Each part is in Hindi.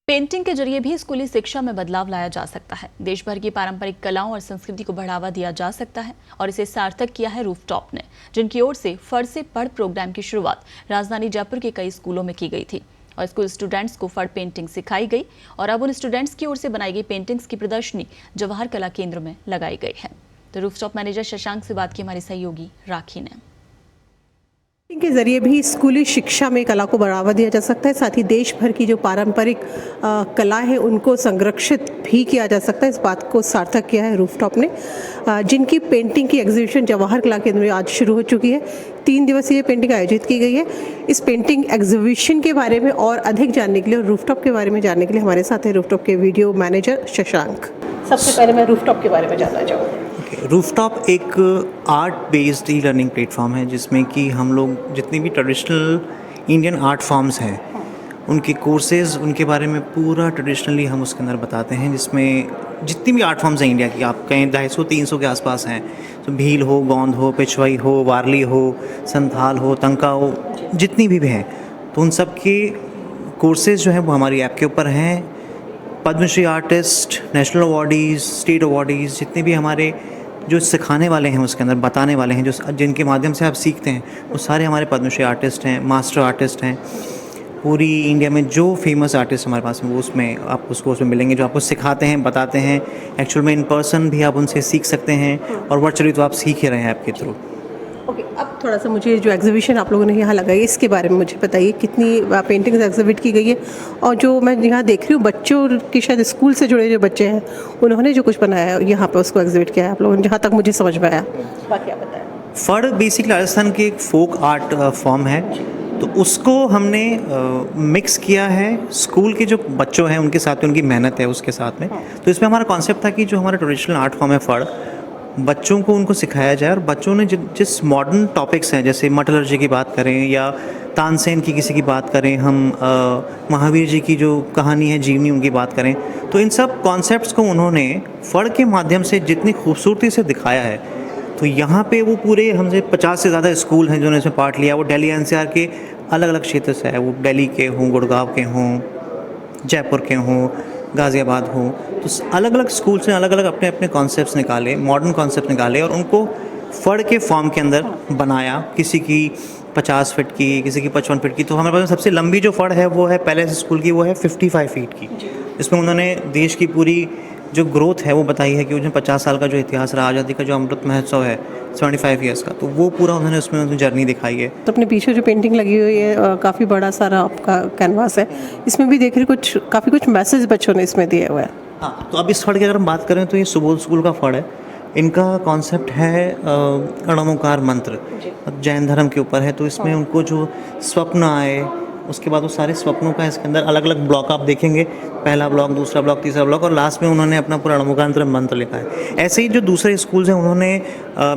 पेंटिंग के जरिए भी स्कूली शिक्षा में बदलाव लाया जा सकता है। देश भर की पारंपरिक कलाओं और संस्कृति को बढ़ावा दिया जा सकता है और इसे सार्थक किया है रूफटॉप ने, जिनकी ओर से फड़ से पढ़ प्रोग्राम की शुरुआत राजधानी जयपुर के कई स्कूलों में की गई थी और स्कूल स्टूडेंट्स को फड़ पेंटिंग सिखाई गई और अब उन स्टूडेंट्स की ओर से बनाई गई पेंटिंग्स की प्रदर्शनी जवाहर कला केंद्र में लगाई गई है। तो रूफटॉप मैनेजर शशांक से बात की हमारी सहयोगी राखी ने। के जरिए भी स्कूली शिक्षा में कला को बढ़ावा दिया जा सकता है, साथ ही देश भर की जो पारंपरिक कला है उनको संरक्षित भी किया जा सकता है। इस बात को सार्थक किया है रूफटॉप ने, जिनकी पेंटिंग की एग्जीबिशन जवाहर कला केंद्र में आज शुरू हो चुकी है। 3 दिवसीय पेंटिंग आयोजित की गई है। इस पेंटिंग एग्जीबिशन के बारे में और अधिक जानने के लिए और रूफटॉप के बारे में जानने के लिए हमारे साथ है रूफटॉप के वीडियो मैनेजर शशांक। सबसे पहले मैं रूफटॉप के बारे में जानना चाहूँगी। रूफटॉप एक art based e learning platform है जिसमें कि हम लोग जितनी भी ट्रेडिशनल इंडियन आर्ट फॉर्म्स हैं उनके कोर्सेज, उनके बारे में पूरा ट्रेडिशनली हम उसके अंदर बताते हैं, जिसमें जितनी भी आर्ट फॉर्म्स हैं इंडिया की, आप कहें 250-300 के आसपास हैं, तो भील हो, गोंद हो, पिछवाई हो, वारली हो, संथाल हो, तंका हो, जितनी भी हैं, तो उन सब के कोर्सेज जो हैं वो हमारी ऐप के ऊपर हैं। Padmashri artist, national awardees, state awardees, जितने भी हमारे जो सिखाने वाले हैं उसके अंदर बताने वाले हैं, जो जिनके माध्यम से आप सीखते हैं, वो सारे हमारे पद्मश्री आर्टिस्ट हैं, मास्टर आर्टिस्ट हैं। पूरी इंडिया में जो फेमस आर्टिस्ट हमारे पास हैं वो उसमें आपको उस कोर्स में मिलेंगे, जो आपको सिखाते हैं, बताते हैं। एक्चुअल में इन पर्सन भी आप उनसे सीख सकते हैं और वर्चुअली तो आप सीख ही रहे हैं ऐप के थ्रू। ओके, अब थोड़ा सा मुझे जो एग्जीबिशन आप लोगों ने यहाँ लगाई इसके बारे में मुझे बताइए, कितनी पेंटिंग्स एग्जिबिट की गई है और जो मैं यहाँ देख रही हूँ बच्चों की, शायद स्कूल से जुड़े जो बच्चे हैं उन्होंने जो कुछ बनाया है यहाँ पे उसको एग्जिबिट किया है आप लोगों ने, जहाँ तक मुझे समझ में आया। बाकी आप बताएं। फड़ बेसिकली राजस्थान की एक फोक आर्ट फॉर्म है, तो उसको हमने मिक्स किया है स्कूल के जो बच्चों हैं उनके साथ, उनकी मेहनत है उसके साथ में। तो इसमें हमारा कॉन्सेप्ट था कि जो हमारा ट्रेडिशनल आर्ट फॉर्म है फड़, बच्चों को उनको सिखाया जाए और बच्चों ने जिस मॉडर्न टॉपिक्स हैं, जैसे मेटलर्जी की बात करें या तानसेन की किसी की बात करें, हम महावीर जी की जो कहानी है जीवनी उनकी बात करें, तो इन सब कॉन्सेप्ट्स को उन्होंने फड़ के माध्यम से जितनी खूबसूरती से दिखाया है। तो यहाँ पे वो पूरे हमसे 50 से ज़्यादा स्कूल हैं जिन्होंने इसमें पार्ट लिया। वो दिल्ली एनसीआर के अलग अलग क्षेत्र से है, वो दिल्ली के हों, गुड़गांव के हों, जयपुर के हों, गाज़ियाबाद हो, तो अलग अलग स्कूल से अलग अलग अपने अपने कॉन्सेप्ट्स निकाले, मॉडर्न कॉन्सेप्ट निकाले और उनको फड़ के फॉर्म के अंदर बनाया। किसी की 50 फीट की, किसी की 55 फीट की। तो हमारे पास सबसे लंबी जो फड़ है वो है पैलेस स्कूल की, वो है 55 फीट की। इसमें उन्होंने देश की पूरी जो ग्रोथ है वो बताई है कि उसमें 50 साल का जो इतिहास रहा, आज़ादी का जो अमृत महोत्सव है 75 ईयर्स का, तो वो पूरा उन्होंने उसमें जर्नी दिखाई है। तो अपने पीछे जो पेंटिंग लगी हुई है काफ़ी बड़ा सारा आपका कैनवास है, इसमें भी देख रही काफ़ी कुछ मैसेज बच्चों ने इसमें दिए हुए हैं। हाँ, तो अब इस फड़ की अगर हम बात करें तो ये सुबोध स्कूल का फड़ है। इनका कॉन्सेप्ट है अणमोकार मंत्र, जैन धर्म के ऊपर है। तो इसमें उनको जो स्वप्न आए, उसके बाद वो सारे स्वप्नों का इसके अंदर अलग अलग ब्लॉक आप देखेंगे, पहला ब्लॉक, दूसरा ब्लॉक, तीसरा ब्लॉक, और लास्ट में उन्होंने अपना पूरा अणमोकार मंत्र लिखा है। ऐसे ही जो दूसरे स्कूल्स हैं उन्होंने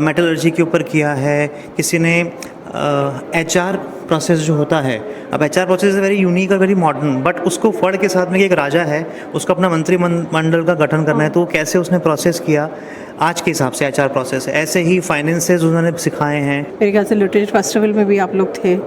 मेटलर्जी के ऊपर किया है, किसी ने HR प्रोसेस जो होता है। अब HR process is very unique और वेरी मॉडर्न, बट उसको फड़ के साथ में एक राजा है, उसको अपना मंत्रिमंडल का गठन करना है, तो कैसे उसने प्रोसेस किया आज के हिसाब से HR प्रोसेस है। ऐसे ही फाइनेंसेस उन्होंने सिखाए हैं। मेरे ख्याल से लिटरेचर फेस्टिवल में भी आप लोग थे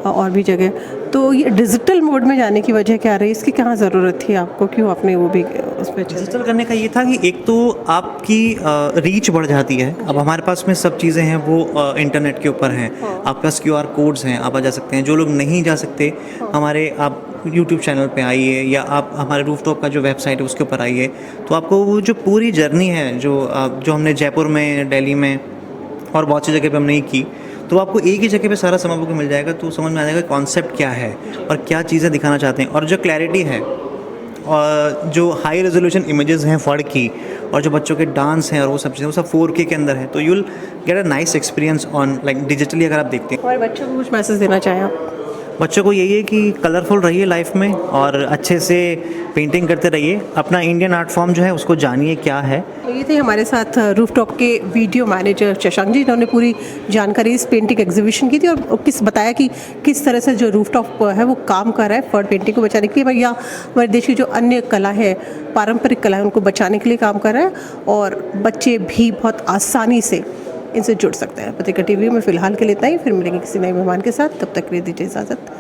और भी जगह। तो ये डिजिटल मोड में जाने की वजह क्या रही, इसकी कहाँ ज़रूरत थी आपको, क्यों आपने वो भी उस पर डिजिटल करने का ये था कि एक तो आपकी रीच बढ़ जाती है। अब हमारे पास में सब चीज़ें हैं वो इंटरनेट के ऊपर हैं, आपके पास QR कोड्स हैं, आप आ जा सकते हैं। जो लोग नहीं जा सकते, हमारे आप YouTube चैनल पे आइए या आप हमारे रूफटॉप का जो वेबसाइट है उसके ऊपर आइए, तो आपको वो जो पूरी जर्नी है जो हमने जयपुर में, दिल्ली में और बहुत सी जगह पे हमने की, तो आपको एक ही जगह पे सारा समय को मिल जाएगा। तो समझ में आ जाएगा कॉन्सेप्ट क्या है और क्या चीज़ें दिखाना चाहते हैं, और जो क्लैरिटी है और जो हाई रेजोल्यूशन इमेजेस हैं फड़ की, और जो बच्चों के डांस हैं और वो सब चीज़ें, वो सब 4K के अंदर है। तो you will get a nice experience on like digitally. अगर आप देखते हैं, हमारे बच्चों को कुछ मैसेज देना चाहें आप? बच्चों को यही है कि कलरफुल रहिए लाइफ में और अच्छे से पेंटिंग करते रहिए। अपना इंडियन आर्ट फॉर्म जो है उसको जानिए क्या है। तो ये थे हमारे साथ रूफटॉप के वीडियो मैनेजर शशांक जी, जिन्होंने पूरी जानकारी इस पेंटिंग एग्जीबिशन की थी और बताया कि किस तरह से जो रूफटॉप है वो काम कर रहा है फड़ पेंटिंग को बचाने के लिए, या हमारे देश की जो अन्य कला है, पारंपरिक कला है, उनको बचाने के लिए काम कर रहा है और बच्चे भी बहुत आसानी से इनसे जुड़ सकते हैं। पत्रिका TV में फ़िलहाल के लिए इतना ही, फिर मिलेंगे किसी नए मेहमान के साथ। तब तक के लिए दीजिए इजाज़त।